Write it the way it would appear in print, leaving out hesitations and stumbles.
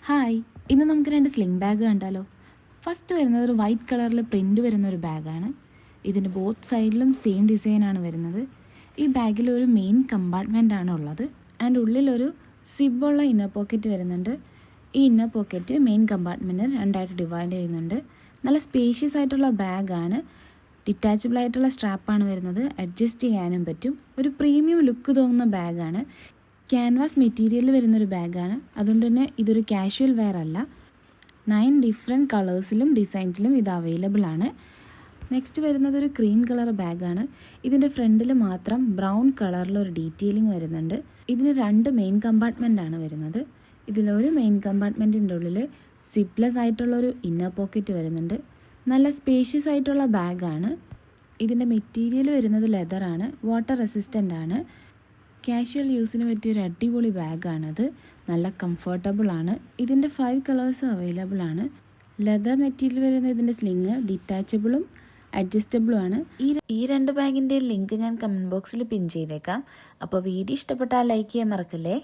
Hi, ഇന്ന് നമുക്ക് രണ്ട് സ്ലിംഗ് ബാഗ് കണ്ടാലോ. ഫസ്റ്റ് വരുന്നത് ഒരു വൈറ്റ് കളറിൽ പ്രിൻ്റ് വരുന്ന ഒരു ബാഗാണ്. ഇതിന് ബോത്ത് സൈഡിലും സെയിം ഡിസൈനാണ് വരുന്നത്. ഈ ബാഗിൽ ഒരു മെയിൻ കമ്പാർട്ട്മെൻ്റ് ആണ് ഉള്ളത്. ആൻഡ് ഉള്ളിലൊരു സിബുള്ള ഇന്നർ പോക്കറ്റ് വരുന്നുണ്ട്. ഈ ഇന്നർ പോക്കറ്റ് മെയിൻ കമ്പാർട്ട്മെൻറ്റ് രണ്ടായിട്ട് ഡിവൈഡ് ചെയ്യുന്നുണ്ട്. നല്ല സ്പേഷ്യസ് ആയിട്ടുള്ള ബാഗാണ്. ഡിറ്റാച്ചബിൾ ആയിട്ടുള്ള സ്ട്രാപ്പാണ് വരുന്നത്. അഡ്ജസ്റ്റ് ചെയ്യാനും പറ്റും. ഒരു പ്രീമിയം ലുക്ക് തോന്നുന്ന ബാഗാണ്. ക്യാൻവാസ് മെറ്റീരിയൽ വരുന്നൊരു ബാഗാണ്. അതുകൊണ്ട് തന്നെ ഇതൊരു കാഷ്വൽ വെയർ അല്ല. 9 ഡിഫറെൻറ്റ് കളേഴ്സിലും ഡിസൈൻസിലും ഇത് അവൈലബിൾ ആണ്. നെക്സ്റ്റ് വരുന്നത് ഒരു ക്രീം കളർ ബാഗാണ്. ഇതിൻ്റെ ഫ്രണ്ടിൽ മാത്രം ബ്രൗൺ കളറിലൊരു ഡീറ്റെയിലിംഗ് വരുന്നുണ്ട്. ഇതിന് 2 മെയിൻ കമ്പാർട്ട്മെൻ്റ് ആണ് വരുന്നത്. ഇതിലൊരു മെയിൻ കമ്പാർട്ട്മെൻറ്റിൻ്റെ ഉള്ളിൽ സിപ്ലെസ് ആയിട്ടുള്ളൊരു ഇന്നർ പോക്കറ്റ് വരുന്നുണ്ട്. നല്ല സ്പേഷ്യസ് ആയിട്ടുള്ള ബാഗാണ്. ഇതിൻ്റെ മെറ്റീരിയൽ വരുന്നത് ലെതറാണ്. വാട്ടർ റെസിസ്റ്റൻ്റ് ആണ്. കാഷ്വൽ യൂസിന് പറ്റിയൊരു അടിപൊളി ബാഗാണത്. നല്ല കംഫർട്ടബിൾ ആണ്. ഇതിൻ്റെ 5 കളേഴ്സ് അവൈലബിൾ ആണ്. ലെതർ മെറ്റീരിയൽ വരുന്ന ഇതിൻ്റെ സ്ലിങ് ഡിറ്റാച്ചബിളും അഡ്ജസ്റ്റബിളും ആണ്. ഈ രണ്ട് ബാഗിൻ്റെ ലിങ്ക് ഞാൻ കമൻറ്റ് ബോക്സിൽ പിൻ ചെയ്തേക്കാം. അപ്പോൾ വീഡിയോ ഇഷ്ടപ്പെട്ടാൽ ലൈക്ക് ചെയ്യാൻ മറക്കല്ലേ.